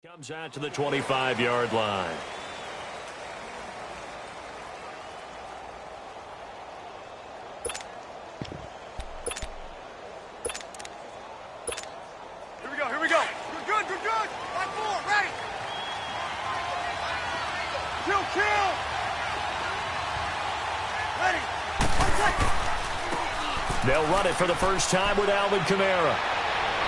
Comes out to the 25-yard line. Here we go. We're good. Line 4, ready. Kill. Ready. They'll run it for the first time with Alvin Kamara.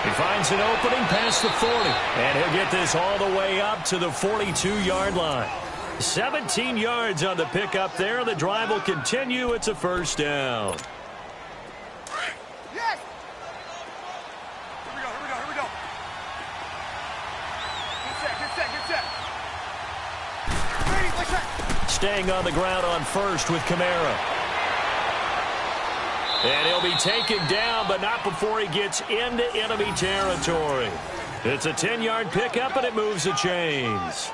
He finds an opening past the 40, and he'll get this all the way up to the 42-yard line. 17 yards on the pickup there. The drive will continue. It's a first down. Yes. Here we go. Get set. Ready, push it. Staying on the ground on first with Kamara. And he'll be taken down, but not before he gets into enemy territory. It's a 10-yard pickup, and it moves the chains.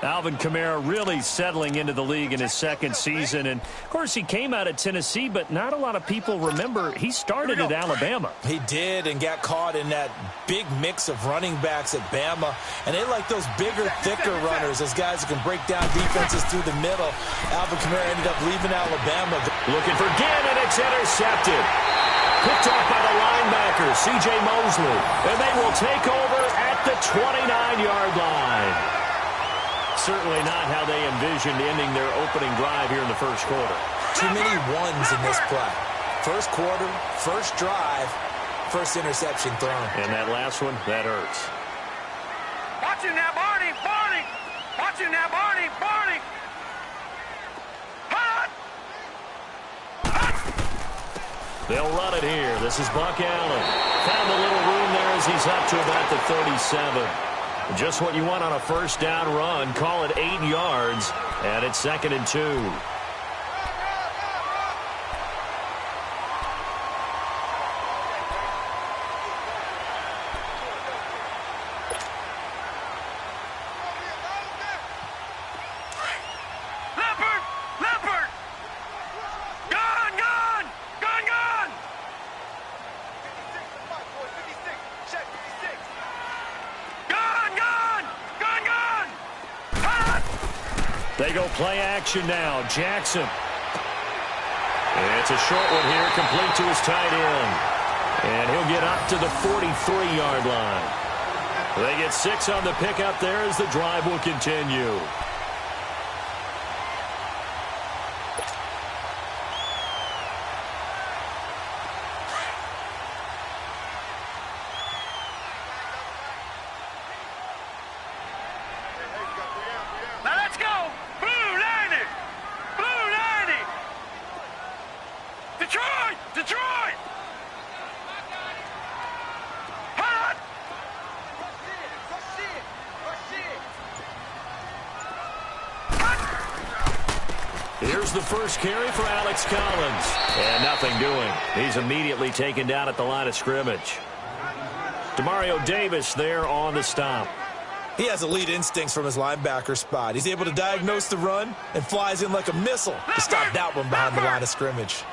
Alvin Kamara really settling into the league in his second season. And, of course, he came out of Tennessee, but not a lot of people remember he started at Alabama. He did and got caught in that big mix of running backs at Bama. And they like those bigger, thicker runners, those guys who can break down defenses through the middle. Alvin Kamara ended up leaving Alabama. Looking for Ginn, and it's intercepted. Picked off by the linebacker, C.J. Mosley. And they will take over at the 29-yard line. Certainly not how they envisioned ending their opening drive here in the first quarter. Too many ones in this play. First quarter, first drive, first interception thrown. And that last one, that hurts. Watch him now, Barney. Watch him now, Barney. Hot. They'll run it here. This is Buck Allen. Found a little room there as he's up to about the 37. Just what you want on a first down run. Call it 8 yards, and it's 2nd and 2. Leopard. Gone. They go play action now. Jackson. It's a short one here, complete to his tight end. And he'll get up to the 43-yard line. They get 6 on the pickup there as the drive will continue. Now let's go. Blue 90. Detroit. Hot. Here's the first carry for Alex Collins. And nothing doing. He's immediately taken down at the line of scrimmage. Demario Davis there on the stop. He has elite instincts from his linebacker spot. He's able to diagnose the run and flies in like a missile to stop that one behind the line of scrimmage.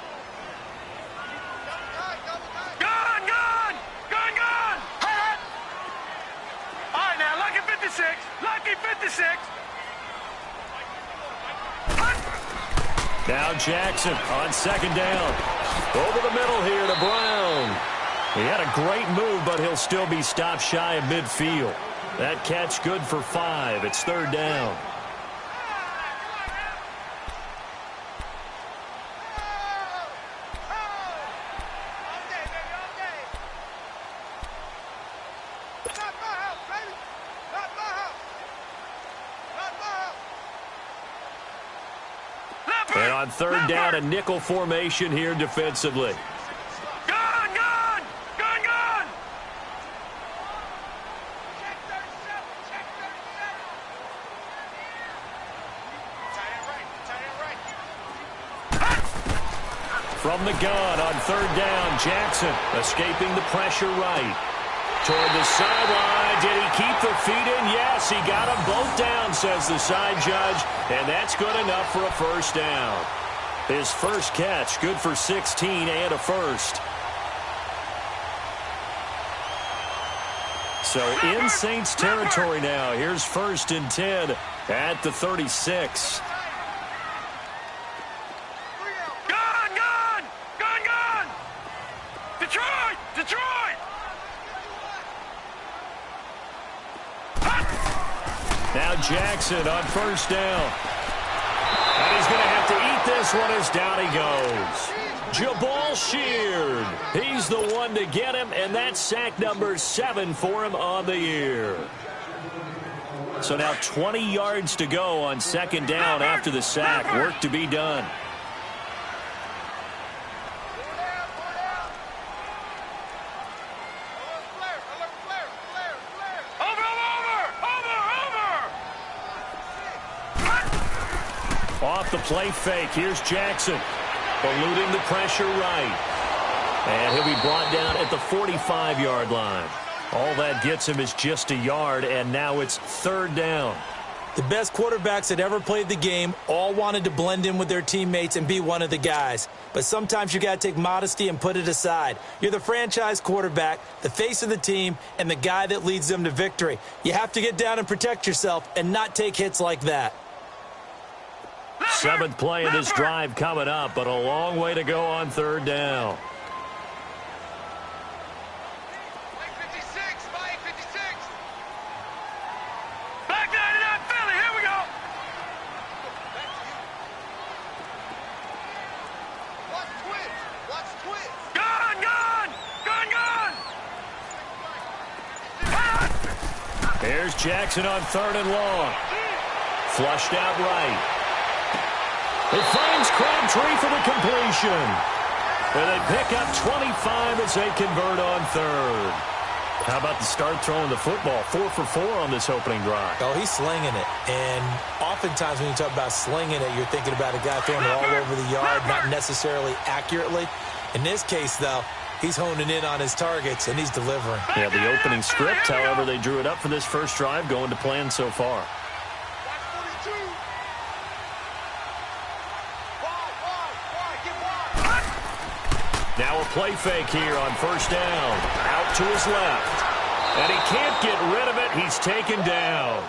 Gone. Hot. All right, now, lucky 56. Now Jackson on second down. Over the middle here to Brown. He had a great move, but he'll still be stopped shy of midfield. That catch good for 5. It's 3rd down. And on 3rd down, a nickel formation here defensively. Gone. From the gun on 3rd down, Jackson escaping the pressure right. Toward the sideline. Did he keep the feet in? Yes, he got them both down, says the side judge. And that's good enough for a first down. His first catch, good for 16 and a first. So in Saints territory now. Here's 1st and 10 at the 36. Gun! Detroit! Now Jackson on 1st down. And he's going to have to eat this one as down he goes. Jabal Sheard. He's the one to get him, and that's sack number 7 for him on the year. So now 20 yards to go on 2nd down after the sack. Work to be done. Off the play fake. Here's Jackson. Eluding the pressure right. And he'll be brought down at the 45-yard line. All that gets him is just a yard, and now it's 3rd down. The best quarterbacks that ever played the game all wanted to blend in with their teammates and be one of the guys. But sometimes you got to take modesty and put it aside. You're the franchise quarterback, the face of the team, and the guy that leads them to victory. You have to get down and protect yourself and not take hits like that. 7th play of this drive coming up, but a long way to go on 3rd down. Back down to that Philly. Here we go. Watch twitch. Gun! Here's Jackson on 3rd and long. Flushed out right. It finds Crabtree for the completion. And they pick up 25 as they convert on 3rd. How about the start throwing the football? 4 for 4 on this opening drive. Oh, he's slinging it. And oftentimes when you talk about slinging it, you're thinking about a guy throwing it all over the yard, not necessarily accurately. In this case, though, he's honing in on his targets, and he's delivering. Yeah, the opening script, however, they drew it up for this first drive, going to plan so far. Now a play fake here on 1st down. Out to his left. And he can't get rid of it. He's taken down.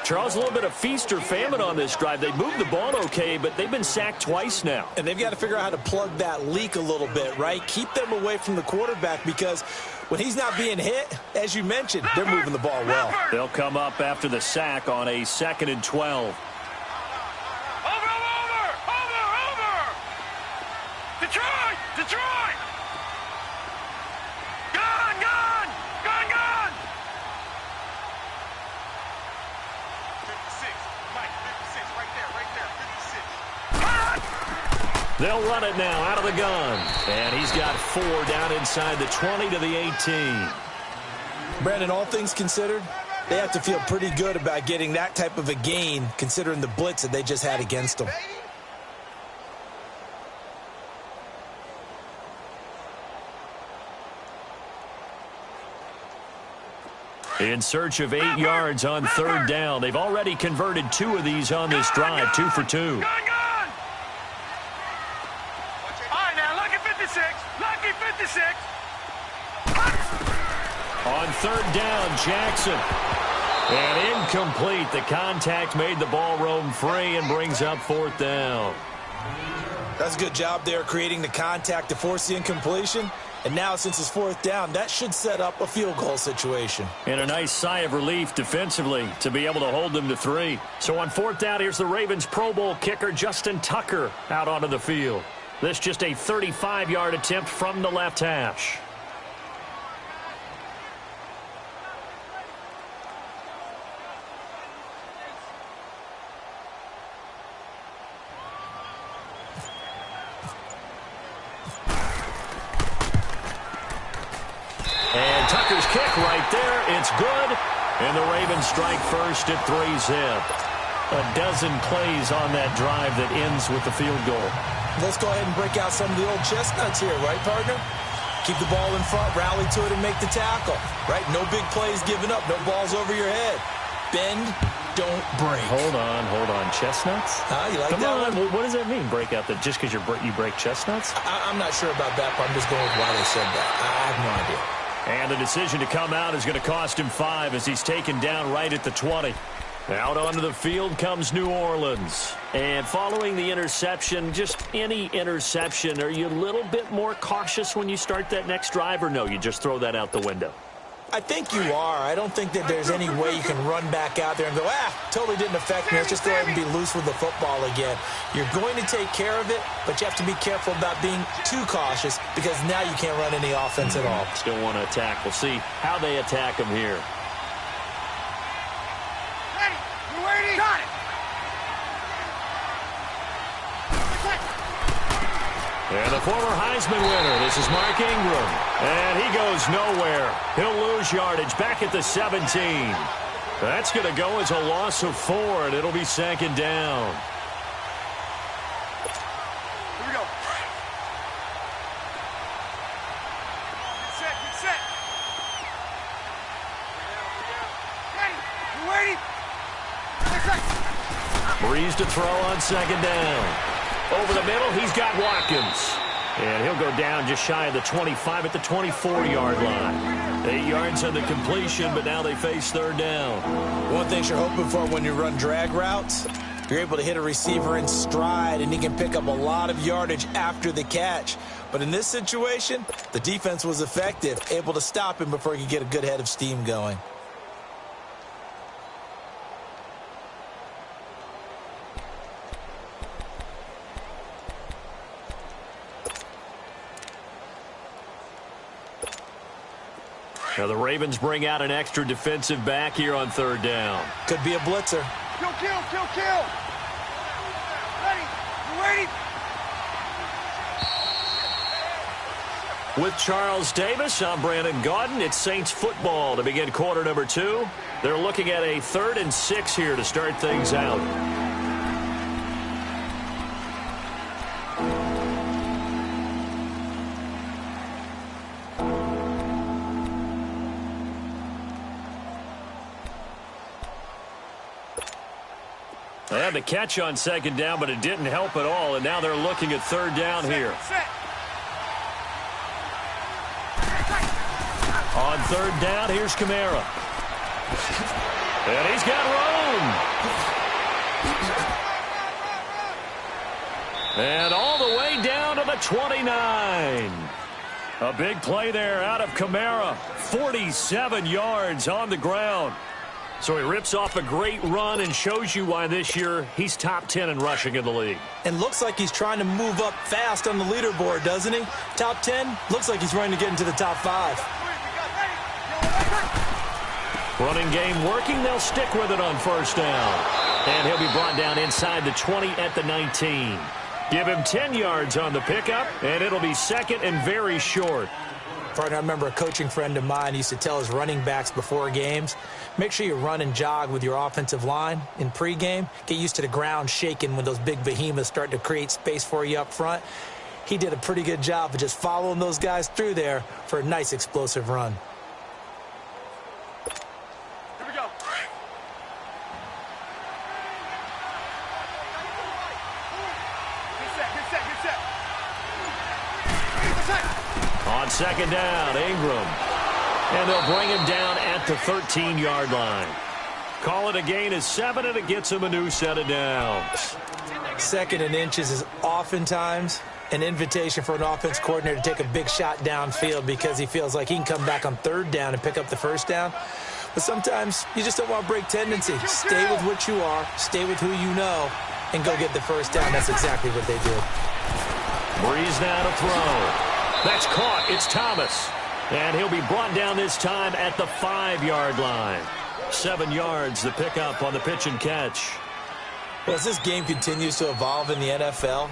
Charles, a little bit of feast or famine on this drive. They moved the ball okay, but they've been sacked twice now. And they've got to figure out how to plug that leak a little bit, right? Keep them away from the quarterback because when he's not being hit, as you mentioned, they're moving the ball well. They'll come up after the sack on a 2nd and 12. Detroit! Gun! 56, Mike, 56, right there, 56. They'll run it now out of the gun. And he's got 4 down inside the 20 to the 18. Brandon, all things considered, they have to feel pretty good about getting that type of a gain considering the blitz that they just had against them. In search of 8 yards on 3rd down. They've already converted 2 of these on this drive, 2 for 2. Gun! All right, now, lucky 56. Lucky 56. On 3rd down, Jackson. And incomplete. The contact made the ball roam free and brings up 4th down. That's a good job there creating the contact to force the incompletion. And now, since it's 4th down, that should set up a field goal situation. And a nice sigh of relief defensively to be able to hold them to 3. So on 4th down, here's the Ravens Pro Bowl kicker Justin Tucker out onto the field. This just a 35-yard attempt from the left hash. And Tucker's kick right there. It's good. And the Ravens strike first at 3-zip. A dozen plays on that drive that ends with the field goal. Let's go ahead and break out some of the old chestnuts here, right, partner? Keep the ball in front, rally to it, and make the tackle, right? No big plays given up, no balls over your head. Bend, don't break. Hold on. Chestnuts? You like Come that on. one? What does that mean, break out? Just because you break chestnuts? I'm not sure about that, but I'm just going with why they said that. I have no idea. And the decision to come out is going to cost him 5 as he's taken down right at the 20. Out onto the field comes New Orleans. And following the interception, just any interception, are you a little bit more cautious when you start that next drive, or no, you just throw that out the window? I think you are. I don't think that there's any way you can run back out there and go, totally didn't affect me. Let's just go ahead and be loose with the football again. You're going to take care of it, but you have to be careful about being too cautious because now you can't run any offense at all. Still want to attack. We'll see how they attack him here. Ready. You ready? Got it. And the former Heisman winner, this is Mark Ingram. And he goes nowhere. He'll lose yardage back at the 17. That's going to go as a loss of 4, and it'll be 2nd down. Here we go. Get set, get set. Ready. You ready? Breeze to throw on 2nd down. Over the middle, he's got Watkins. And he'll go down just shy of the 25 at the 24-yard line. 8 yards on the completion, but now they face 3rd down. One thing you're hoping for when you run drag routes, you're able to hit a receiver in stride, and he can pick up a lot of yardage after the catch. But in this situation, the defense was effective, able to stop him before he could get a good head of steam going. Now the Ravens bring out an extra defensive back here on 3rd down. Could be a blitzer. Kill, kill, kill, kill. Ready. You ready? With Charles Davis, I'm Brandon Gaudin. It's Saints football to begin quarter number 2. They're looking at a 3rd and 6 here to start things out. They had the catch on 2nd down, but it didn't help at all, and now they're looking at 3rd down here. On 3rd down, here's Kamara. And he's got room. And all the way down to the 29. A big play there out of Kamara. 47 yards on the ground. So he rips off a great run and shows you why this year he's top 10 in rushing in the league. And looks like he's trying to move up fast on the leaderboard, doesn't he? Top 10, looks like he's trying to get into the top 5. Running game working, they'll stick with it on 1st down. And he'll be brought down inside the 20 at the 19. Give him 10 yards on the pickup, and it'll be 2nd and very short. Partner, I remember a coaching friend of mine used to tell his running backs before games, make sure you run and jog with your offensive line in pregame. Get used to the ground shaking when those big behemoths start to create space for you up front. He did a pretty good job of just following those guys through there for a nice explosive run. Here we go. Get set, get set, get set. Get set. On 2nd down, Ingram. And they'll bring him down at the 13-yard line. Call it a gain of 7, and it gets him a new set of downs. 2nd and inches is oftentimes an invitation for an offense coordinator to take a big shot downfield because he feels like he can come back on 3rd down and pick up the 1st down. But sometimes you just don't want to break tendency. Stay with what you are, stay with who you know, and go get the 1st down. That's exactly what they did. Breeze now to throw. That's caught. It's Thomas. And he'll be brought down this time at the 5-yard line. 7 yards, the pickup on the pitch and catch. Well, as this game continues to evolve in the NFL,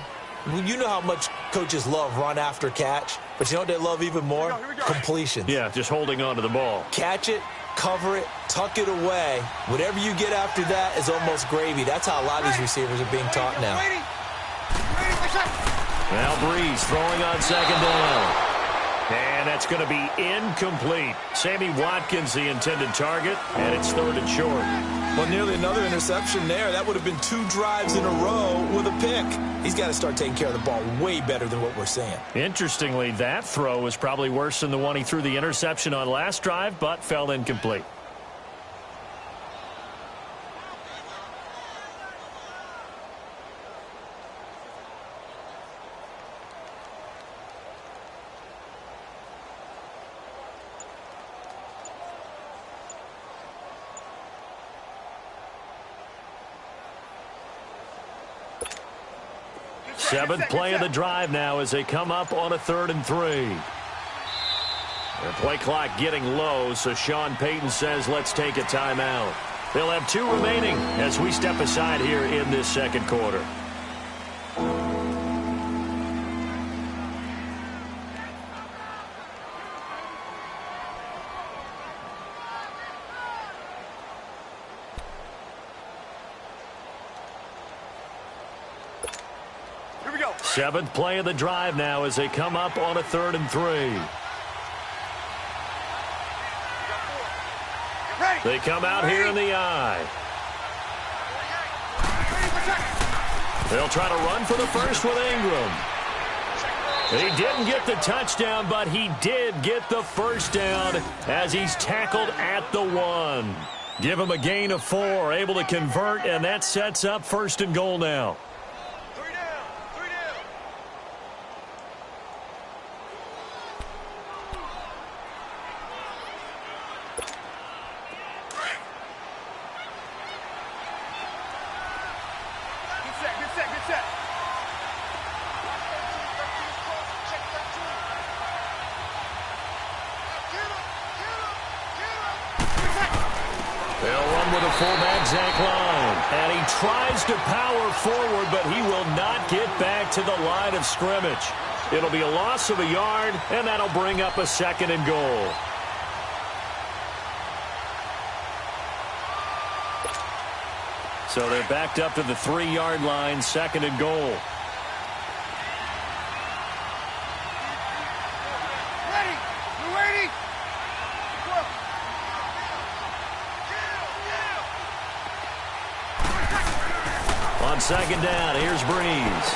you know how much coaches love run after catch, but you know what they love even more? Completions. Yeah, just holding on to the ball. Catch it, cover it, tuck it away. Whatever you get after that is almost gravy. That's how a lot of these receivers are being taught now. Now Breeze throwing on 2nd down. And that's going to be incomplete. Sammy Watkins, the intended target, and it's 3rd and short. Well, nearly another interception there. That would have been 2 drives in a row with a pick. He's got to start taking care of the ball way better than what we're seeing. Interestingly, that throw was probably worse than the one he threw the interception on last drive, but fell incomplete. Seventh play of the drive now as they come up on a 3rd and 3. Their play clock getting low, so Sean Payton says let's take a timeout. They'll have 2 remaining as we step aside here in this second quarter. Seventh play of the drive now as they come up on a 3rd and 3. They come out here in the eye. They'll try to run for the first with Ingram. He didn't get the touchdown, but he did get the first down as he's tackled at the 1. Give him a gain of 4, able to convert, and that sets up 1st and goal now. And he tries to power forward, but he will not get back to the line of scrimmage. It'll be a loss of a yard, and that'll bring up a 2nd and goal. So they're backed up to the 3-yard line, 2nd and goal. On 2nd down, here's Breeze.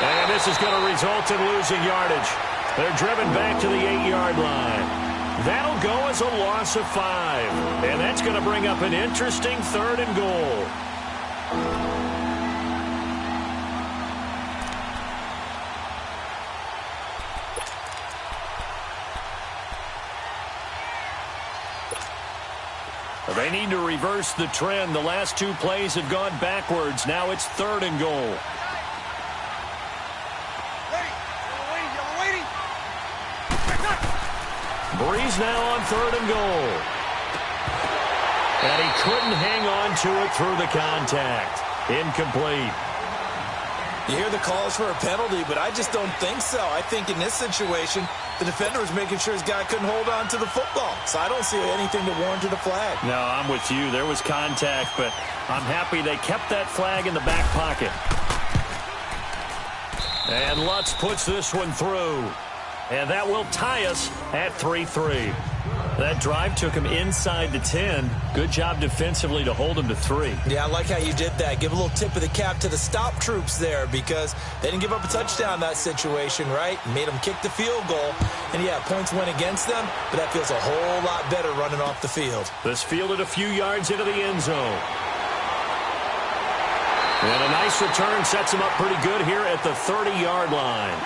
And this is going to result in losing yardage. They're driven back to the 8-yard line. That'll go as a loss of 5. And that's going to bring up an interesting 3rd and goal. They need to reverse the trend. The last 2 plays have gone backwards. Now it's 3rd and goal. Breeze now on 3rd and goal. And he couldn't hang on to it through the contact. Incomplete. You hear the calls for a penalty, but I just don't think so. I think in this situation, the defender was making sure his guy couldn't hold on to the football. So I don't see anything that warranted a flag. No, I'm with you. There was contact, but I'm happy they kept that flag in the back pocket. And Lutz puts this one through. And that will tie us at 3-3. That drive took him inside the 10. Good job defensively to hold him to 3. Yeah, I like how you did that. Give a little tip of the cap to the stop troops there because they didn't give up a touchdown in that situation, right? Made them kick the field goal. And, yeah, points went against them, but that feels a whole lot better running off the field. This fielded a few yards into the end zone. And a nice return sets him up pretty good here at the 30-yard line.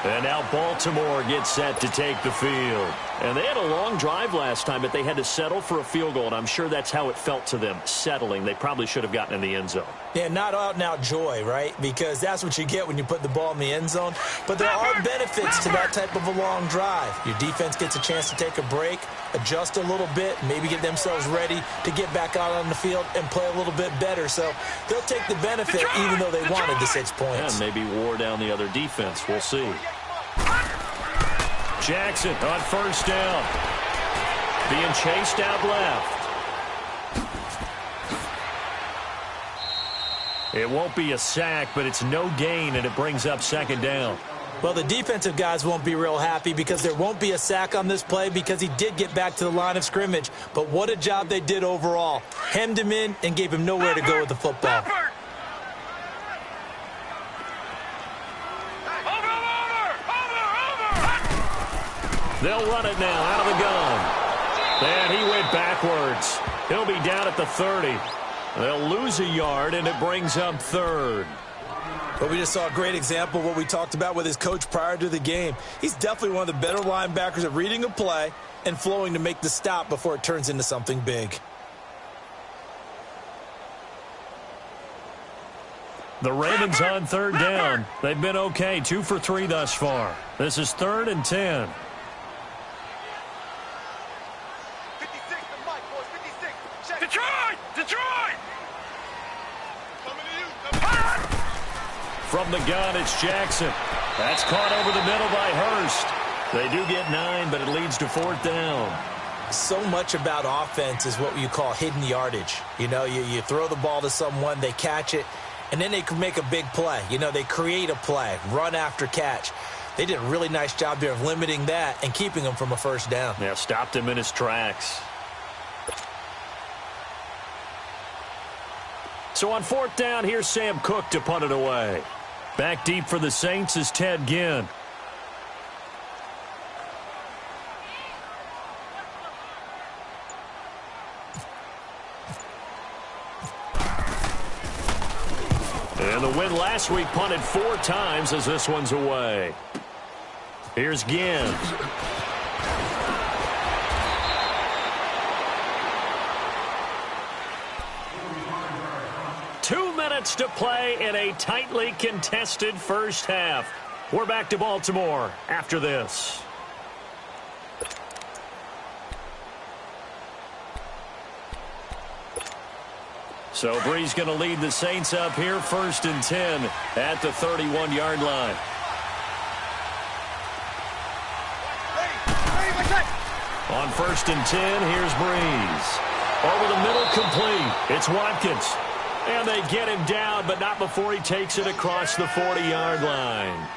And now Baltimore gets set to take the field. And they had a long drive last time, but they had to settle for a field goal, and I'm sure that's how it felt to them, settling. They probably should have gotten in the end zone. Yeah, not out-and-out joy, right? Because that's what you get when you put the ball in the end zone. But there are benefits to that type of a long drive. Your defense gets a chance to take a break, adjust a little bit, maybe get themselves ready to get back out on the field and play a little bit better. So they'll take the benefit even though they wanted the 6 points. And maybe wore down the other defense. We'll see. Jackson on first down. Being chased out left. It won't be a sack, but it's no gain, and it brings up second down. Well, the defensive guys won't be real happy because there won't be a sack on this play because he did get back to the line of scrimmage. But what a job they did overall. Hemmed him in and gave him nowhere to go with the football. They'll run it now out of the gun. And he went backwards. He'll be down at the 30. They'll lose a yard, and it brings up third. But we just saw a great example of what we talked about with his coach prior to the game. He's definitely one of the better linebackers at reading a play and flowing to make the stop before it turns into something big. The Ravens on third down. They've been okay, 2 for 3 thus far. This is 3rd and 10. 56, the mic, boys, 56. Detroit! Detroit! Coming to you. From the gun, it's Jackson. That's caught over the middle by Hurst. They do get 9, but it leads to 4th down. So much about offense is what you call hidden yardage. You know, you throw the ball to someone, they catch it, and then they can make a big play. You know, they create a play, run after catch. They did a really nice job there of limiting that and keeping him from a first down. Yeah, stopped him in his tracks. So on 4th down, here's Sam Cook to punt it away. Back deep for the Saints is Ted Ginn. And the win last week punted 4 times as this one's away. Here's Ginn. To play in a tightly contested first half. We're back to Baltimore after this. So Bree's going to lead the Saints up here, 1st and 10 at the 31-yard line. On 1st and 10, here's Breeze. Over the middle, complete. It's Watkins. And they get him down, but not before he takes it across the 40-yard line.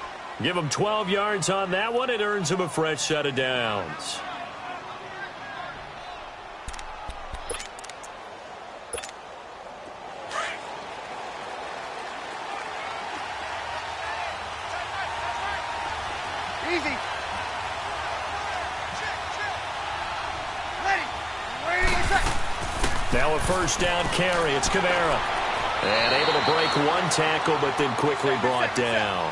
Give him 12 yards on that one. It earns him a fresh set of downs. Easy. Now a first down carry. It's Kamara. And able to break one tackle, but then quickly brought down.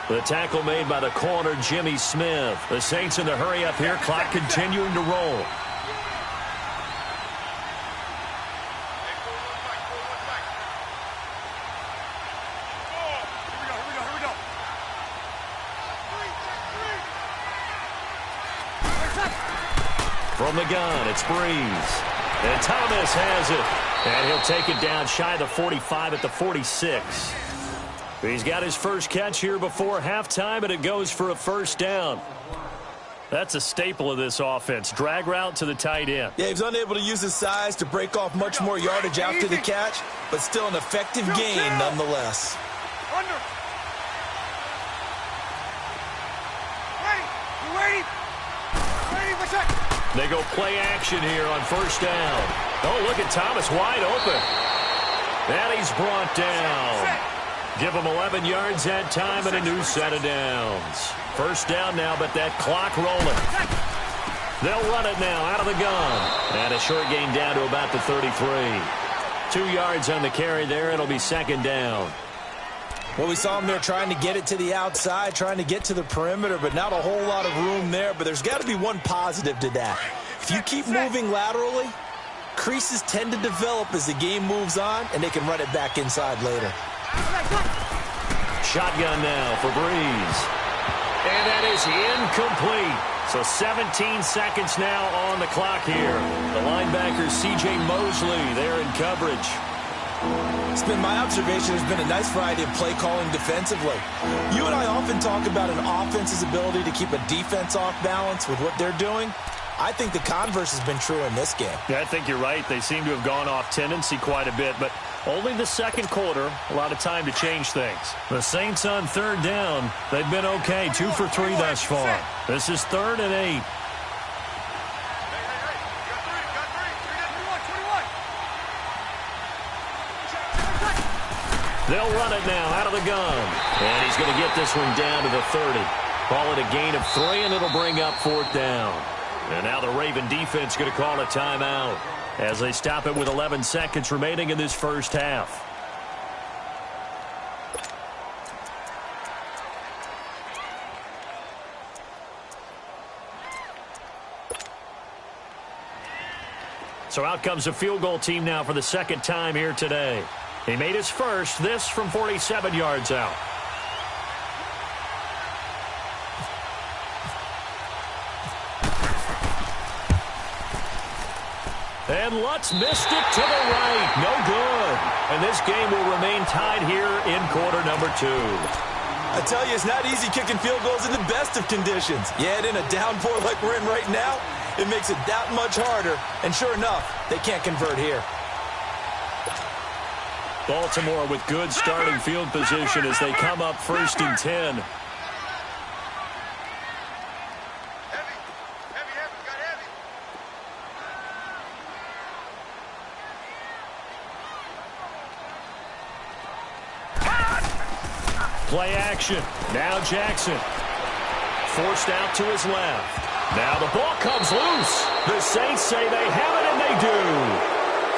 The tackle made by the corner, Jimmy Smith. The Saints in the hurry up here. Clock continuing to roll. From the gun, it's Breeze. And Thomas has it. And he'll take it down shy of the 45 at the 46. He's got his first catch here before halftime, and it goes for a first down. That's a staple of this offense. Drag route to the tight end. Yeah, he was unable to use his size to break off much more yardage after the catch, but still an effective gain nonetheless. Under. Ready. You ready? Ready, what's that? They go play action here on first down. Oh, look at Thomas wide open. And he's brought down. Give him 11 yards that time and a new set of downs. First down now, but that clock rolling. They'll run it now out of the gun. And a short gain down to about the 33. 2 yards on the carry there. It'll be second down. Well, we saw him there trying to get it to the outside, trying to get to the perimeter, but not a whole lot of room there. But there's got to be one positive to that. If you keep moving laterally, creases tend to develop as the game moves on, and they can run it back inside later. Shotgun now for Breeze. And that is incomplete. So 17 seconds now on the clock here. The linebacker C.J. Mosley there in coverage. It's been my observation. There's been a nice variety of play calling defensively. You and I often talk about an offense's ability to keep a defense off balance with what they're doing. I think the converse has been true in this game. Yeah, I think you're right. They seem to have gone off tendency quite a bit. But Only the second quarter, a lot of time to change things. The Saints on third down. They've been okay, 2 for 3 thus far. This is 3rd and 8. They'll run it now out of the gun. And he's going to get this one down to the 30. Call it a gain of 3, and it'll bring up 4th down. And now the Raven defense going to call a timeout as they stop it with 11 seconds remaining in this first half. So out comes a field goal team now for the second time here today. He made his first, this from 47 yards out. And Lutz missed it to the right. No good. And this game will remain tied here in quarter number 2. I tell you, it's not easy kicking field goals in the best of conditions. Yet in a downpour like we're in right now, it makes it that much harder. And sure enough, they can't convert here. Baltimore with good starting field position as they come up 1st and 10. Play action. Now Jackson. Forced out to his left. Now the ball comes loose. The Saints say they have it, and they do.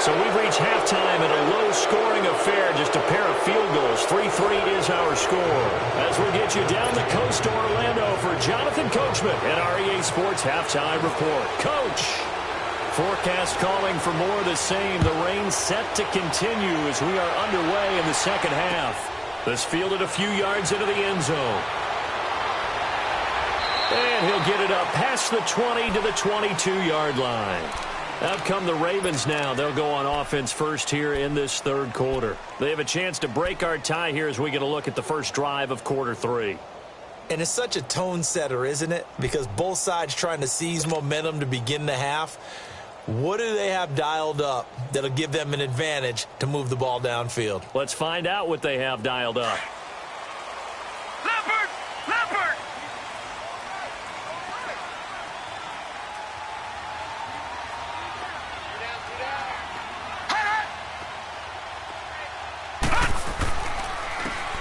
So we've reached halftime in a low-scoring affair, just a pair of field goals. 3-3 is our score. As we get you down the coast to Orlando for Jonathan Coachman and our EA Sports Halftime Report. Coach, forecast calling for more of the same. The rain set to continue as we are underway in the second half. This fielded a few yards into the end zone. And he'll get it up past the 20 to the 22-yard line. Out come the Ravens now. They'll go on offense first here in this third quarter. They have a chance to break our tie here as we get a look at the first drive of quarter 3. And it's such a tone setter, isn't it? Because both sides trying to seize momentum to begin the half. What do they have dialed up that'll give them an advantage to move the ball downfield? Let's find out what they have dialed up. Leopard! Leopard!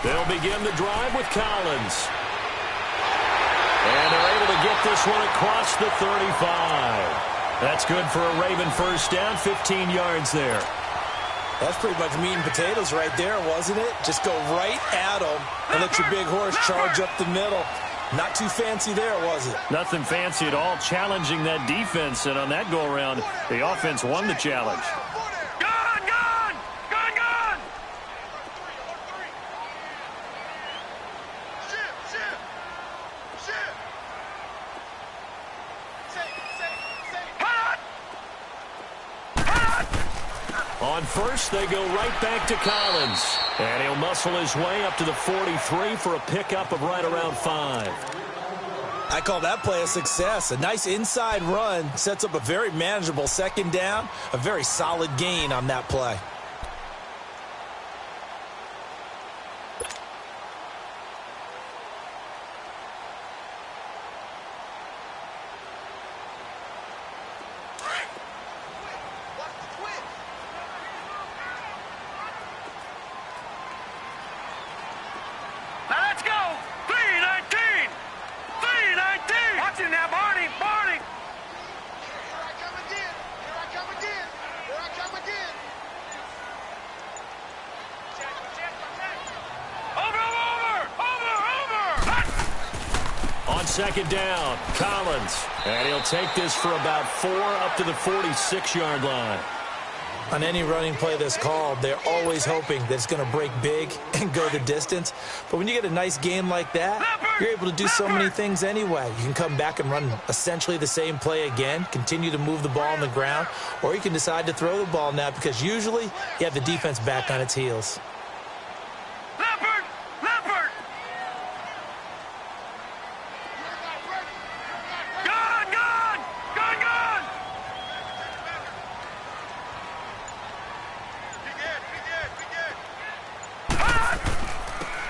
They'll begin the drive with Collins. And they're able to get this one across the 35. That's good for a Raven first down, 15 yards there. That's pretty much meat and potatoes right there, wasn't it? Just go right at them and let your big horse charge up the middle. Not too fancy there, was it? Nothing fancy at all, challenging that defense. And on that go-around, the offense won the challenge. Gone! Gone! Gone! Gone! On first, they go right back to Collins. And he'll muscle his way up to the 43 for a pickup of right around 5. I call that play a success. A nice inside run sets up a very manageable second down. A very solid gain on that play. Second down, Collins. And he'll take this for about 4 up to the 46-yard line. On any running play that's called, they're always hoping that it's going to break big and go the distance. But when you get a nice game like that, you're able to do so many things anyway. You can come back and run essentially the same play again, continue to move the ball on the ground, or you can decide to throw the ball now because usually you have the defense back on its heels.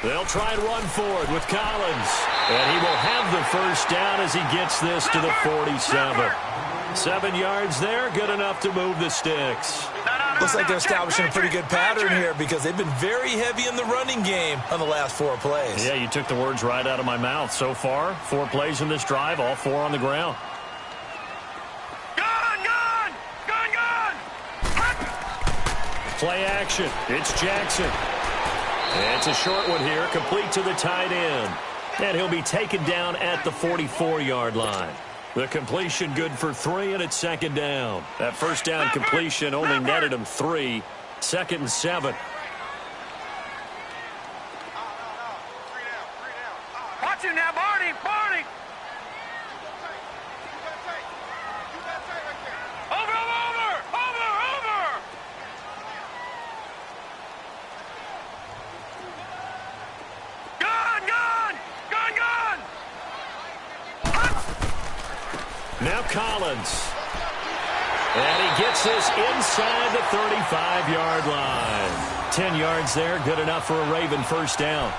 They'll try and run forward with Collins. And he will have the first down as he gets this to the 47. 7 yards there, good enough to move the sticks. Looks like they're establishing a pretty good pattern here because they've been very heavy in the running game on the last 4 plays. Yeah, you took the words right out of my mouth. So far, 4 plays in this drive, all 4 on the ground. Play action. It's Jackson. It's a short one here, complete to the tight end. And he'll be taken down at the 44-yard line. The completion good for 3, and it's second down. That first down completion only netted him 3. 2nd and 7. Watch him now, Barney. Barney. Over. Now Collins. And he gets this inside the 35-yard line. 10 yards there, good enough for a Raven first down.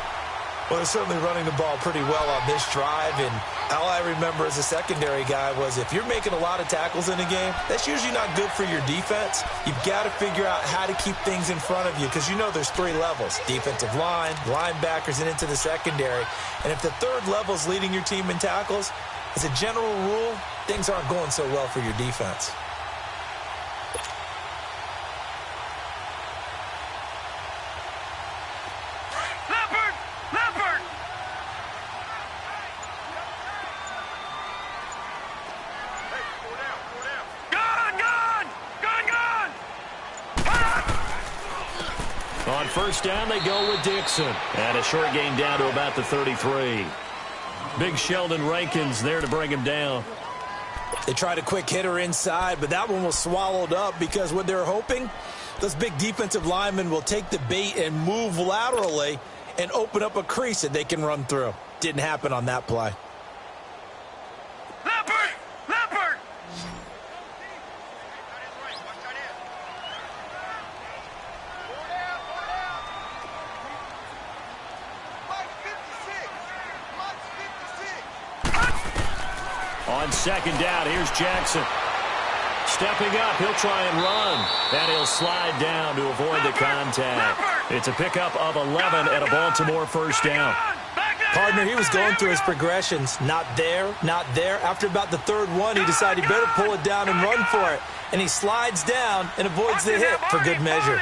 Well, they're certainly running the ball pretty well on this drive, and all I remember as a secondary guy was if you're making a lot of tackles in a game, that's usually not good for your defense. You've got to figure out how to keep things in front of you because you know there's 3 levels, defensive line, linebackers, and into the secondary. And if the 3rd level is leading your team in tackles, as a general rule, things aren't going so well for your defense. Leopard! Gun! On first down, they go with Dixon. And a short gain down to about the 33. Big Sheldon Rankins there to bring him down. They tried a quick hitter inside, but that one was swallowed up because what they're hoping, those big defensive linemen will take the bait and move laterally and open up a crease that they can run through. Didn't happen on that play. Leopard! On second down, here's Jackson. Stepping up, he'll try and run. And he'll slide down to avoid the contact. It's a pickup of 11 and a Baltimore first down. Partner, he was going through his progressions. Not there, not there. After about the 3rd one, he decided he better pull it down and run for it. And he slides down and avoids the hit for good measure.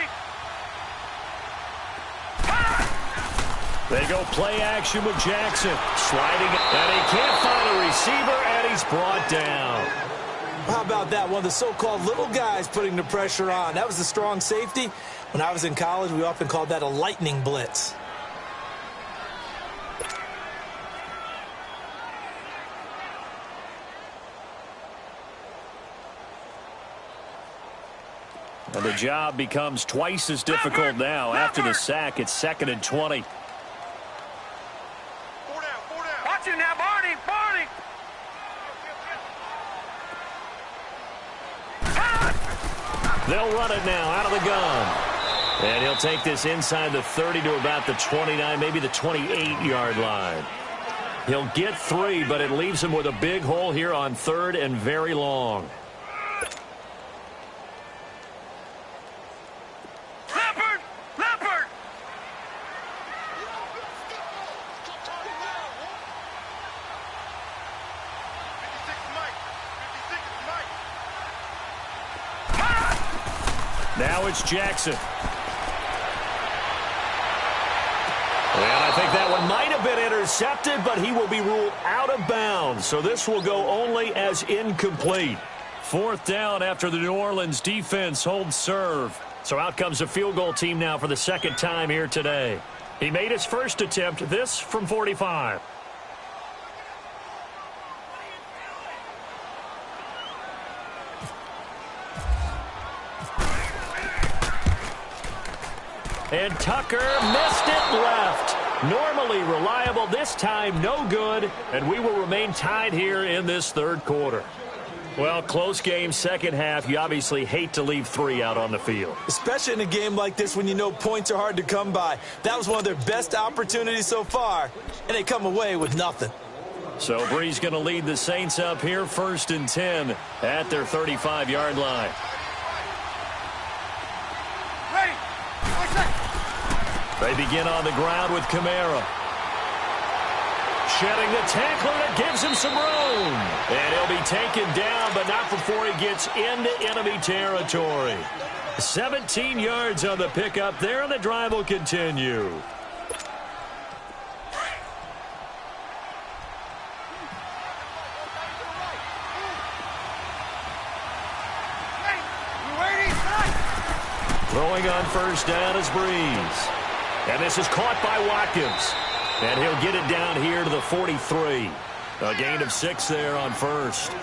They go play action with Jackson. Sliding, and he can't find a receiver, and he's brought down. How about that? One of the so-called little guys putting the pressure on. That was the strong safety. When I was in college, we often called that a lightning blitz. And the job becomes twice as difficult now. After the sack, it's 2nd and 20. Watch him now, Barney! They'll run it now out of the gun. And he'll take this inside the 30 to about the 29, maybe the 28-yard line. He'll get 3, but it leaves him with a big hole here on 3rd and very long. Leopard! Now it's Jackson. And I think that one might have been intercepted, but he will be ruled out of bounds. So this will go only as incomplete. 4th down after the New Orleans defense holds serve. So out comes a field goal team now for the 2nd time here today. He made his first attempt, this from 45. And Tucker missed it left. Normally reliable, this time no good. And we will remain tied here in this 3rd quarter. Well, close game, second half. You obviously hate to leave 3 out on the field. Especially in a game like this when you know points are hard to come by. That was one of their best opportunities so far, and they come away with nothing. So Bree's going to lead the Saints up here, 1st and 10 at their 35-yard line. They begin on the ground with Kamara. Shedding the tackler that gives him some room. And he'll be taken down, but not before he gets into enemy territory. 17 yards on the pickup there, and the drive will continue. Throwing on 1st down is Breeze. And this is caught by Watkins. And he'll get it down here to the 43. A gain of 6 there on 1st.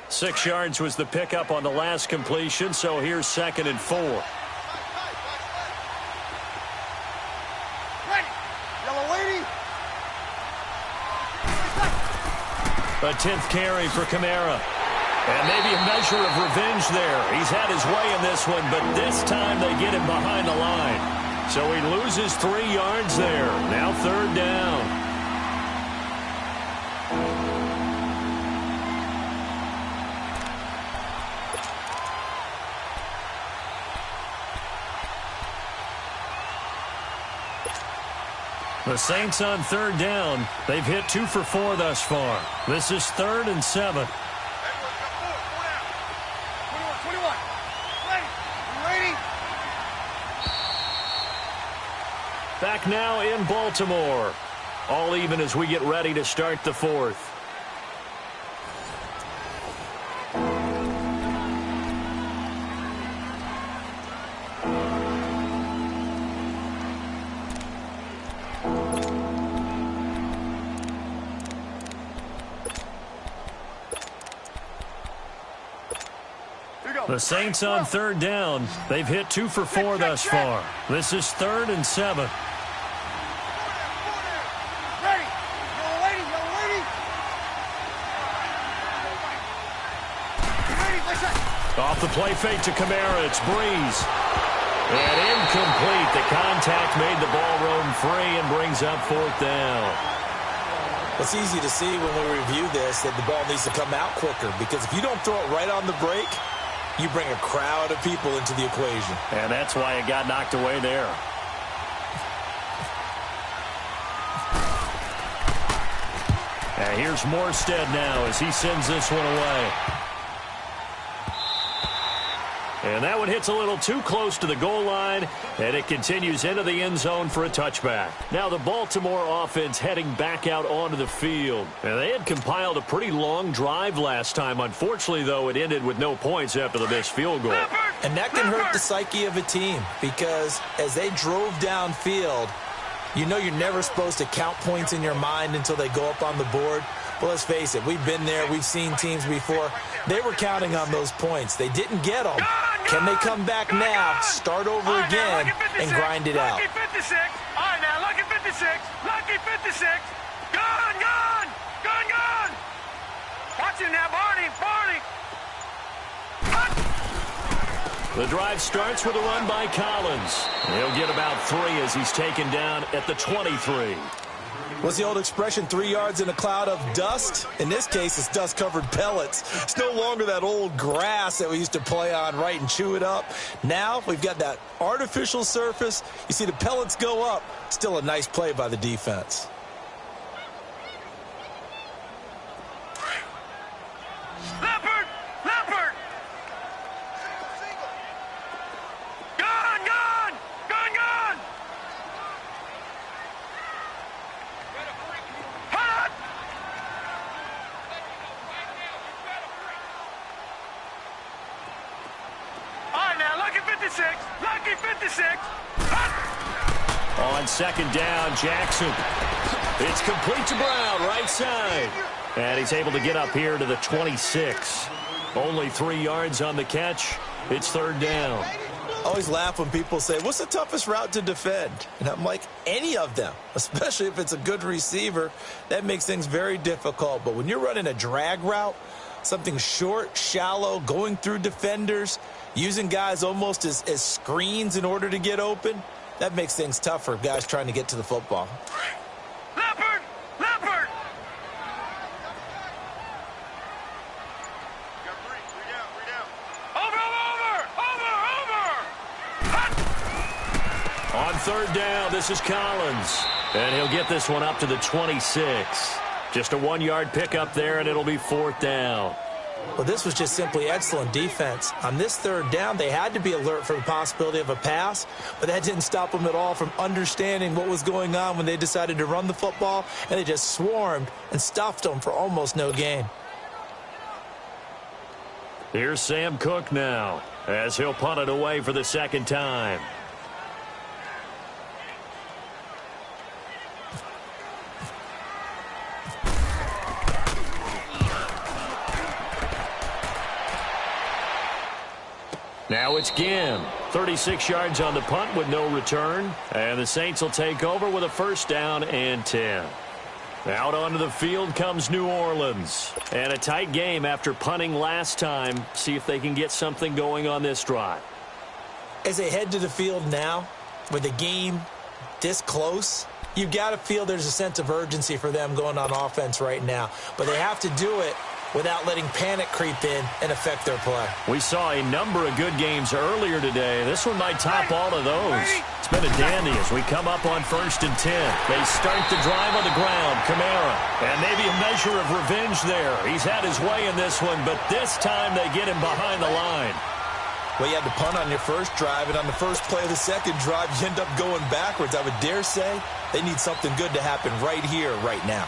Six yards was the pickup on the last completion, so here's 2nd and 4. A 10th carry for Kamara. And maybe a measure of revenge there. He's had his way in this one, but this time they get him behind the line. So he loses 3 yards there. Now 3rd down. The Saints on 3rd down. They've hit 2 for 4 thus far. This is 3rd and 7. Back now in Baltimore. All even as we get ready to start the 4th. The Saints on 3rd down. They've hit 2 for 4 thus far. This is 3rd and 7. Off the play fake to Kamara. It's Breeze. And incomplete. The contact made the ball roam free and brings up 4th down. It's easy to see when we review this that the ball needs to come out quicker, because if you don't throw it right on the break, you bring a crowd of people into the equation. And that's why it got knocked away there. And here's Morstead now as he sends this one away. And that one hits a little too close to the goal line, and it continues into the end zone for a touchback. Now the Baltimore offense heading back out onto the field. And they had compiled a pretty long drive last time. Unfortunately, though, it ended with no points after the missed field goal. And that can hurt the psyche of a team, because as they drove downfield, you know you're never supposed to count points in your mind until they go up on the board. Well, let's face it, we've been there, we've seen teams before. They were counting on those points. They didn't get them. Can they come back now, start over again, and grind it out? Lucky 56. All right, now, lucky 56. Lucky 56. Gone, gone. Gone, gone. Watch him now, Barney. Barney. The drive starts with a run by Collins. He'll get about 3 as he's taken down at the 23. What's the old expression, 3 yards in a cloud of dust? In this case, it's dust-covered pellets. It's no longer that old grass that we used to play on, right, and chew it up. Now we've got that artificial surface. You see the pellets go up. Still a nice play by the defense. Leopard. Leopard. Gone, gone. Gone, gone. Hot. All right, now, lucky 56. Lucky 56. Hot. On 2nd down, Jackson. It's complete to Brown, right side. And he's able to get up here to the 26. Only 3 yards on the catch. It's 3rd down. I always laugh when people say, what's the toughest route to defend? And I'm like, any of them, especially if it's a good receiver. That makes things very difficult. But when you're running a drag route, something short, shallow, going through defenders, using guys almost as screens in order to get open, that makes things tough for guys trying to get to the football. Leopard! Leopard! On third down, this is Collins. And he'll get this one up to the 26. Just a 1-yard pickup there, and it'll be fourth down. Well, this was just simply excellent defense. On this third down, they had to be alert for the possibility of a pass, but that didn't stop them at all from understanding what was going on when they decided to run the football, and they just swarmed and stuffed them for almost no gain. Here's Sam Cook now, as he'll punt it away for the second time. Now it's Ginn. 36 yards on the punt with no return. And the Saints will take over with a first down and 10. Out onto the field comes New Orleans. And a tight game after punting last time. See if they can get something going on this drive. As they head to the field now, with the game this close, you've got to feel there's a sense of urgency for them going on offense right now. But they have to do it without letting panic creep in and affect their play. We saw a number of good games earlier today. This one might top all of those. It's been a dandy as we come up on 1st and 10. They start the drive on the ground. Kamara. And maybe a measure of revenge there. He's had his way in this one, but this time they get him behind the line. Well, you had to punt on your first drive, and on the first play of the second drive, you end up going backwards. I would dare say they need something good to happen right here, right now.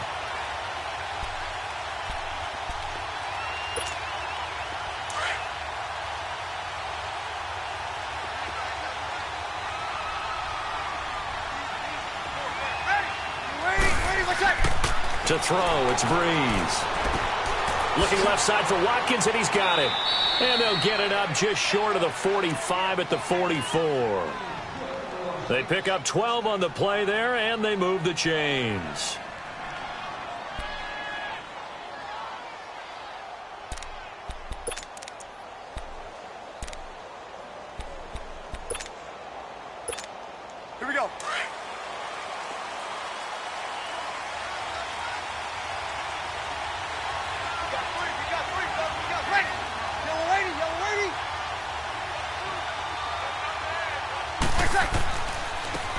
To throw, it's Breeze. Looking left side for Watkins, and he's got it. And they'll get it up just short of the 45 at the 44. They pick up 12 on the play there, and they move the chains. Here we go.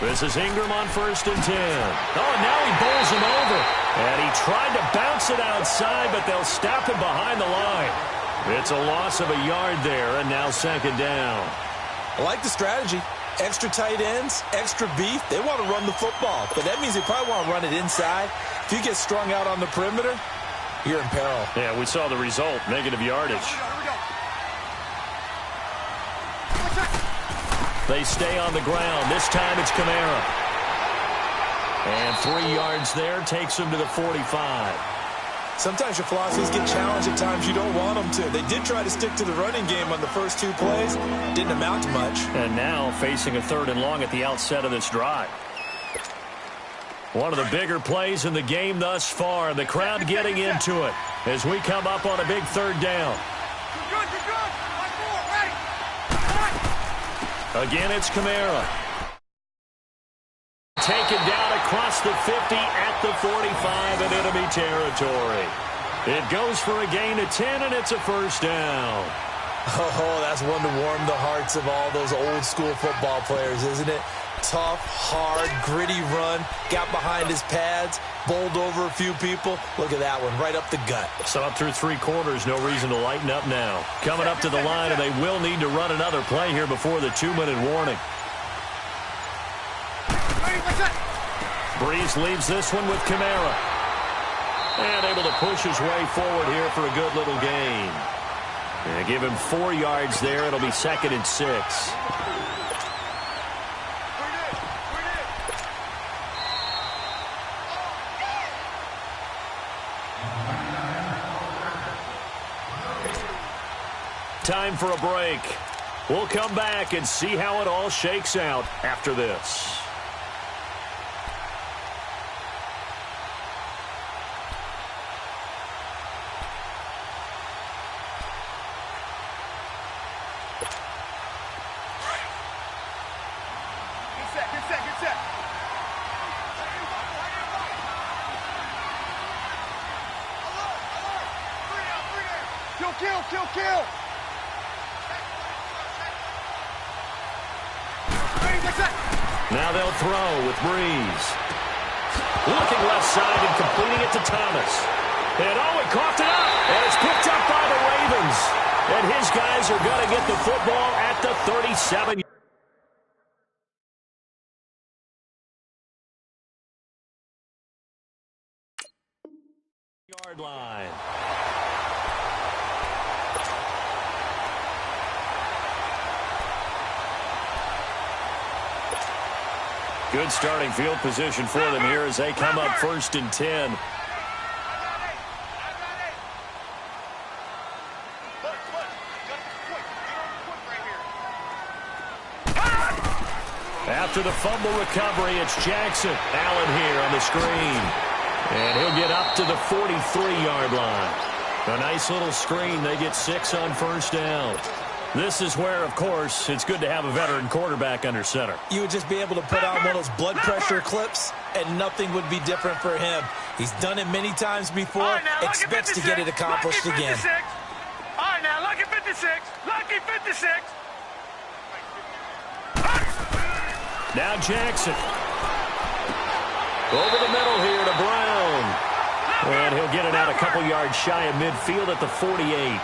This is Ingram on 1st and 10. Oh, now he bowls him over. And he tried to bounce it outside, but they'll stop him behind the line. It's a loss of a yard there, and now second down. I like the strategy. Extra tight ends, extra beef. They want to run the football, but that means they probably want to run it inside. If you get strung out on the perimeter, you're in peril. Yeah, we saw the result, negative yardage. They stay on the ground. This time it's Kamara. And 3 yards there takes him to the 45. Sometimes your philosophies get challenged at times you don't want them to. They did try to stick to the running game on the first 2 plays. Didn't amount to much. And now facing a 3rd and long at the outset of this drive. One of the bigger plays in the game thus far. The crowd getting into it as we come up on a big 3rd down. Again, it's Kamara. Taken down across the 50 at the 45 in enemy territory. It goes for a gain of 10, and it's a first down. Oh, that's one to warm the hearts of all those old-school football players, isn't it? Tough, hard, gritty run. Got behind his pads, bowled over a few people. Look at that one, right up the gut. So up through 3 quarters, no reason to lighten up now. Coming up to the line, and they will need to run another play here before the 2-minute warning. Breeze leaves this one with Kamara. And able to push his way forward here for a good little gain. And give him 4 yards there. It'll be 2nd and 6. Time for a break. We'll come back and see how it all shakes out after this. Kill! Now they'll throw with Breeze. Looking left side and completing it to Thomas. And he coughed it up. And it's picked up by the Ravens. And his guys are going to get the football at the 37 yard line. Good starting field position for them here as they come up 1st and 10. After the fumble recovery, it's Jackson. Allen here on the screen. And he'll get up to the 43-yard line. A nice little screen. They get 6 on 1st down. This is where, of course, it's good to have a veteran quarterback under center. You would just be able to put on one of those blood pressure clips, and nothing would be different for him. He's done it many times before, expects to get it accomplished again. All right, now, lucky 56. Lucky 56. Now Jackson. Over the middle here to Brown. And he'll get it out a couple yards shy of midfield at the 48.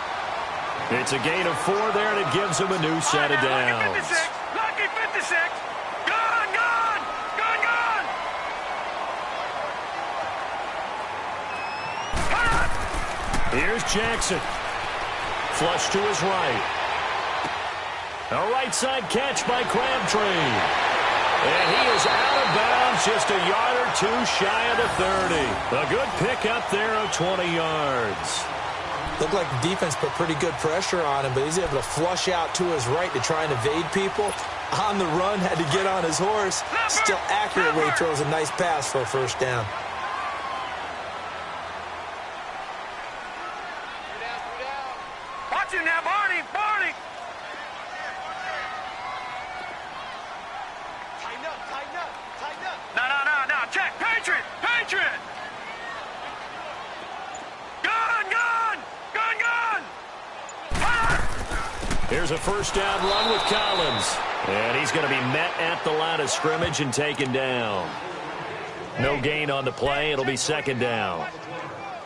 It's a gain of 4 there, and it gives him a new set of downs. Lucky 56. Gone! Here's Jackson. Flush to his right. A right side catch by Crabtree. And he is out of bounds, just a yard or 2 shy of the 30. A good pickup there of 20 yards. Looked like the defense put pretty good pressure on him, but he's able to flush out to his right to try and evade people. On the run, had to get on his horse. Still accurately throws a nice pass for a 1st down. Watch him now, Barney! Tighten up! No, check! Patriot! Here's a 1st down run with Collins. And he's going to be met at the line of scrimmage and taken down. No gain on the play. It'll be 2nd down.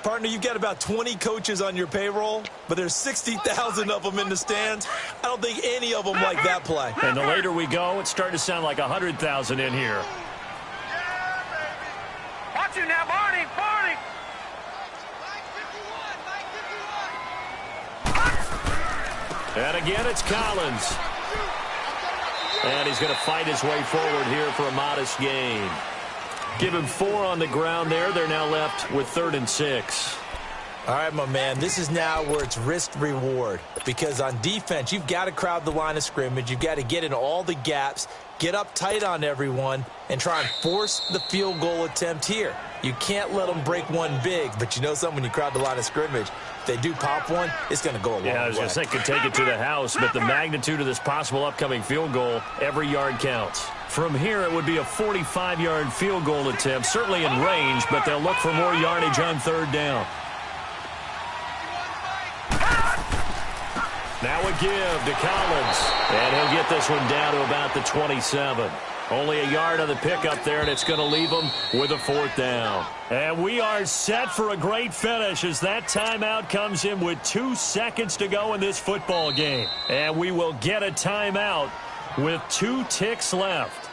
Partner, you've got about 20 coaches on your payroll, but there's 60,000 of them in the stands. I don't think any of them like that play. And the later we go, it's starting to sound like 100,000 in here. Watch him now, Barney! And again, it's Collins. And he's going to fight his way forward here for a modest gain. Give him 4 on the ground there. They're now left with 3rd and 6. All right, my man, this is now where it's risk-reward. Because on defense, you've got to crowd the line of scrimmage. You've got to get in all the gaps, get up tight on everyone, and try and force the field goal attempt here. You can't let them break one big, but you know something, when you crowd the line of scrimmage, if they do pop one, it's going to go a long way. Yeah, I was going to say, could take it to the house, but the magnitude of this possible upcoming field goal, every yard counts. From here, it would be a 45-yard field goal attempt, certainly in range, but they'll look for more yardage on 3rd down. Now a give to Collins, and he'll get this one down to about the 27. Only a yard on the pickup there, and it's going to leave him with a 4th down. And we are set for a great finish as that timeout comes in with 2 seconds to go in this football game. And we will get a timeout with 2 ticks left.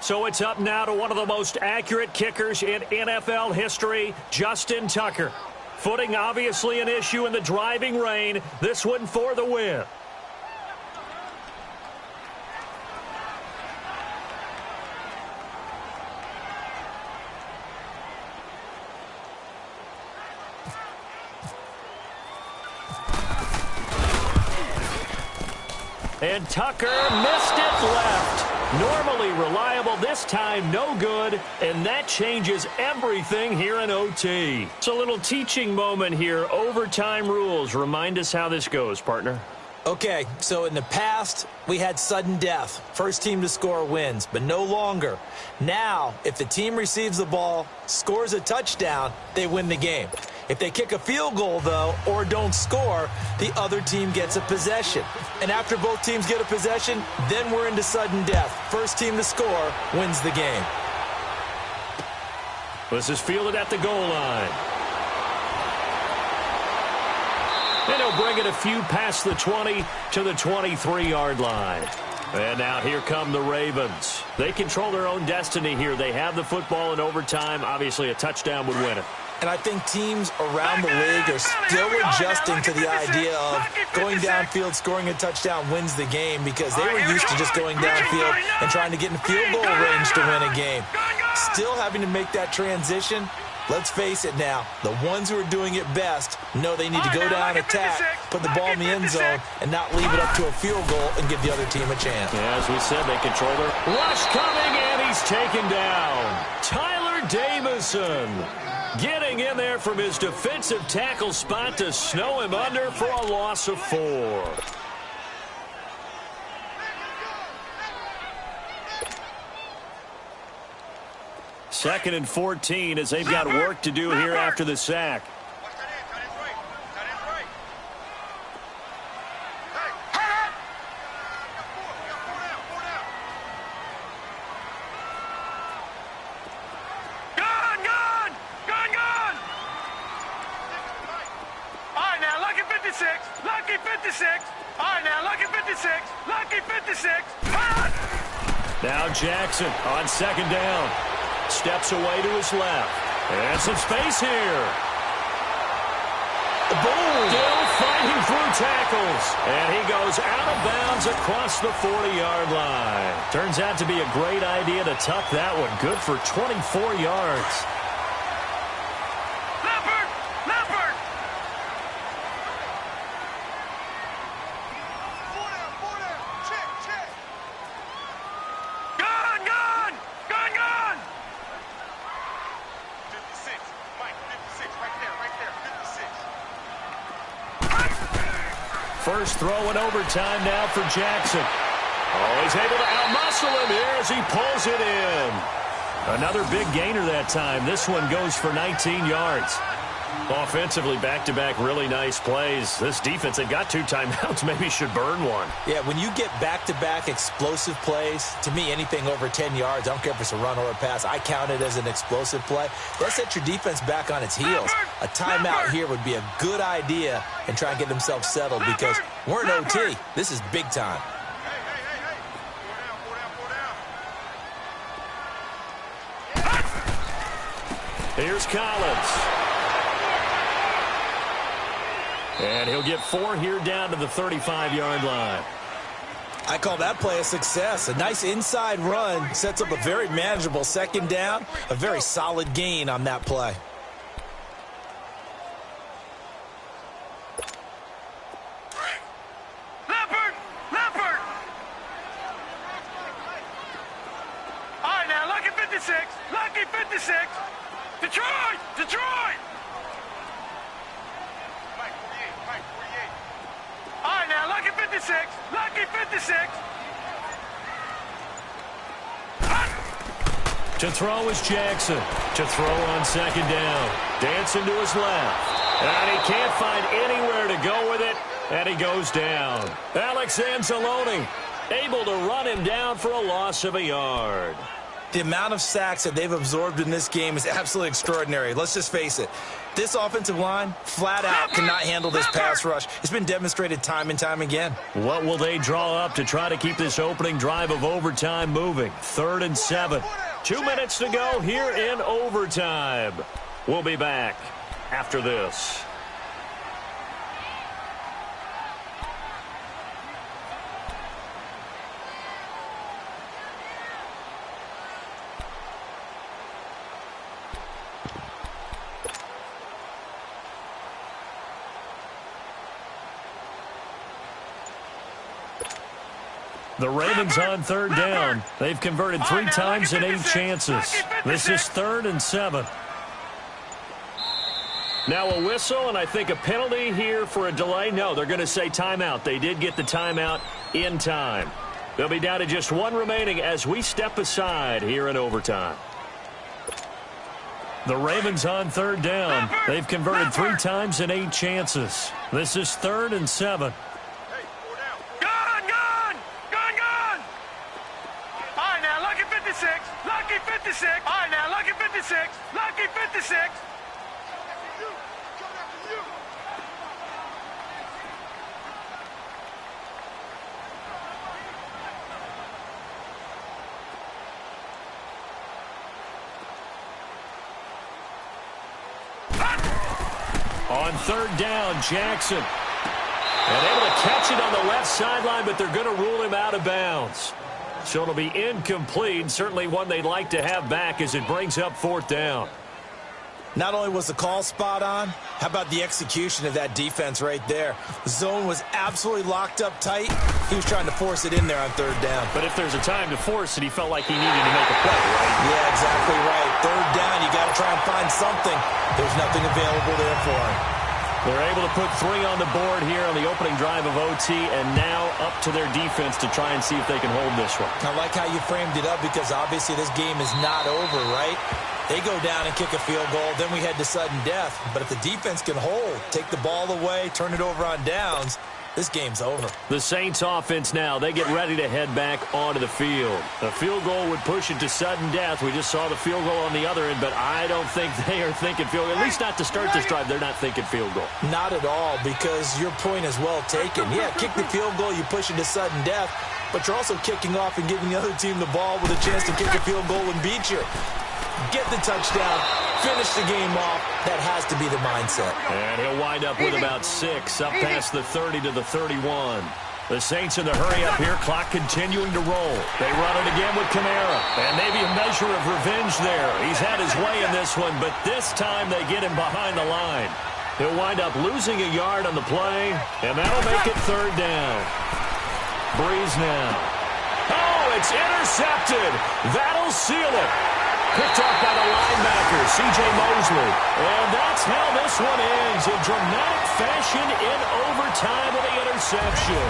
So it's up now to one of the most accurate kickers in NFL history, Justin Tucker. Footing obviously an issue in the driving rain. This one for the win. And Tucker missed it left. Normally reliable, this time no good, and that changes everything here in OT. It's a little teaching moment here. Overtime rules. Remind us how this goes, partner. Okay, so in the past, we had sudden death. First team to score wins, but no longer. Now, if the team receives the ball, scores a touchdown, they win the game. If they kick a field goal, though, or don't score, the other team gets a possession. And after both teams get a possession, then we're into sudden death. First team to score wins the game. This is fielded at the goal line. And he'll bring it a few past the 20 to the 23-yard line. And now here come the Ravens. They control their own destiny here. They have the football in overtime. Obviously, a touchdown would win it. And I think teams around the league are still adjusting to the idea of going downfield, scoring a touchdown wins the game, because they were used to just going downfield and trying to get in field goal range to win a game. Still having to make that transition. Let's face it now, the ones who are doing it best know they need to go down, attack, put the ball in the end zone, and not leave it up to a field goal and give the other team a chance. Yeah, as we said, they control their rush coming, and he's taken down. Tyler Davison getting in there from his defensive tackle spot to snow him under for a loss of 4. Second and 14 as they've got work to do here after the sack. Lucky 56. All right, now, lucky 56. Lucky 56. Now Jackson on second down. Steps away to his left. And some space here. Boom! Still fighting through tackles. And he goes out of bounds across the 40-yard line. Turns out to be a great idea to tuck that one. Good for 24 yards. First throw in overtime now for Jackson. Oh, he's able to outmuscle him here as he pulls it in. Another big gainer that time. This one goes for 19 yards. Offensively, back-to-back really nice plays. This defense had got 2 timeouts. Maybe should burn one. Yeah, when you get back-to-back explosive plays, to me, anything over 10 yards, I don't care if it's a run or a pass, I count it as an explosive play. That sets your defense back on its heels. A timeout here would be a good idea and try and get themselves settled, because we're in OT. This is big time. Here's Collins. And he'll get 4 here down to the 35-yard line. I call that play a success. A nice inside run sets up a very manageable second down. A very solid gain on that play. Leopard! All right, now, lucky 56. Lucky 56. Detroit! All right, now, lucky 56. Lucky 56. To throw is Jackson. To throw on second down. Dancing to his left. And he can't find anywhere to go with it. And he goes down. Alex Anzalone able to run him down for a loss of a yard. The amount of sacks that they've absorbed in this game is absolutely extraordinary. Let's just face it. This offensive line, flat out, cannot handle this pass rush. It's been demonstrated time and time again. What will they draw up to try to keep this opening drive of overtime moving? 3rd and 7. 2 minutes to go here in overtime. We'll be back after this. The Ravens on third down. They've converted 3 times in 8 chances. This is 3rd and 7. Now a whistle, and I think a penalty here for a delay. No, they're going to say timeout. They did get the timeout in time. They'll be down to just 1 remaining as we step aside here in overtime. The Ravens on third down. They've converted 3 times in 8 chances. This is 3rd and 7. Lucky 56. All right, now, lucky 56. Lucky 56. On third down, Jackson. And able to catch it on the left sideline, but they're going to rule him out of bounds. So it'll be incomplete, certainly one they'd like to have back as it brings up 4th down. Not only was the call spot on, how about the execution of that defense right there? The zone was absolutely locked up tight. He was trying to force it in there on third down. But if there's a time to force it, he felt like he needed to make a play, right? Yeah, exactly right. Third down, you got to try and find something. There's nothing available there for him. They're able to put 3 on the board here on the opening drive of OT, and now up to their defense to try and see if they can hold this one. I like how you framed it up because obviously this game is not over, right? They go down and kick a field goal, then we head to sudden death. But if the defense can hold, take the ball away, turn it over on downs, this game's over. The Saints offense now, they get ready to head back onto the field. The field goal would push it to sudden death. We just saw the field goal on the other end, but I don't think they are thinking field goal. At least not to start this drive, they're not thinking field goal. Not at all, because your point is well taken. Yeah, kick the field goal, you push it to sudden death, but you're also kicking off and giving the other team the ball with a chance to kick a field goal and beat you. Get the touchdown, finish the game off. That has to be the mindset. And he'll wind up with about 6, up past the 30 to the 31. The Saints in the hurry up here, clock continuing to roll. They run it again with Kamara, and maybe a measure of revenge there. He's had his way in this one, but this time they get him behind the line. He'll wind up losing a yard on the play, and that'll make it 3rd down. Breeze now. Oh, it's intercepted. That'll seal it. Picked up by the linebacker, C.J. Mosley. And that's how this one ends in dramatic fashion in overtime with the interception.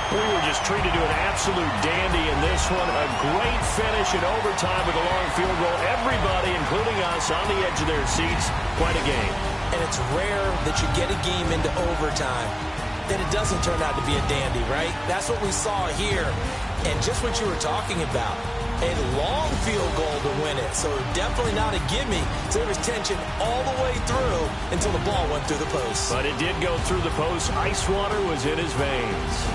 We were just treated to an absolute dandy in this one. A great finish in overtime with a long field goal. Everybody, including us, on the edge of their seats. Quite a game. And it's rare that you get a game into overtime, then it doesn't turn out to be a dandy, right? That's what we saw here. And just what you were talking about. A long field goal to win it, so definitely not a gimme. So there was tension all the way through until the ball went through the post. But it did go through the post. Ice water was in his veins.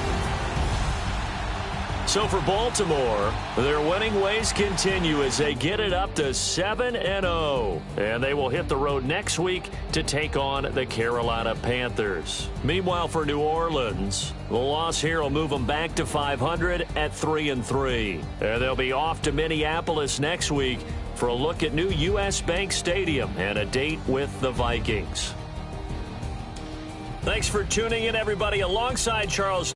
So for Baltimore, their winning ways continue as they get it up to 7-0. And they will hit the road next week to take on the Carolina Panthers. Meanwhile, for New Orleans, the loss here will move them back to 500 at 3-3. And they'll be off to Minneapolis next week for a look at new U.S. Bank Stadium and a date with the Vikings. Thanks for tuning in, everybody. Alongside Charles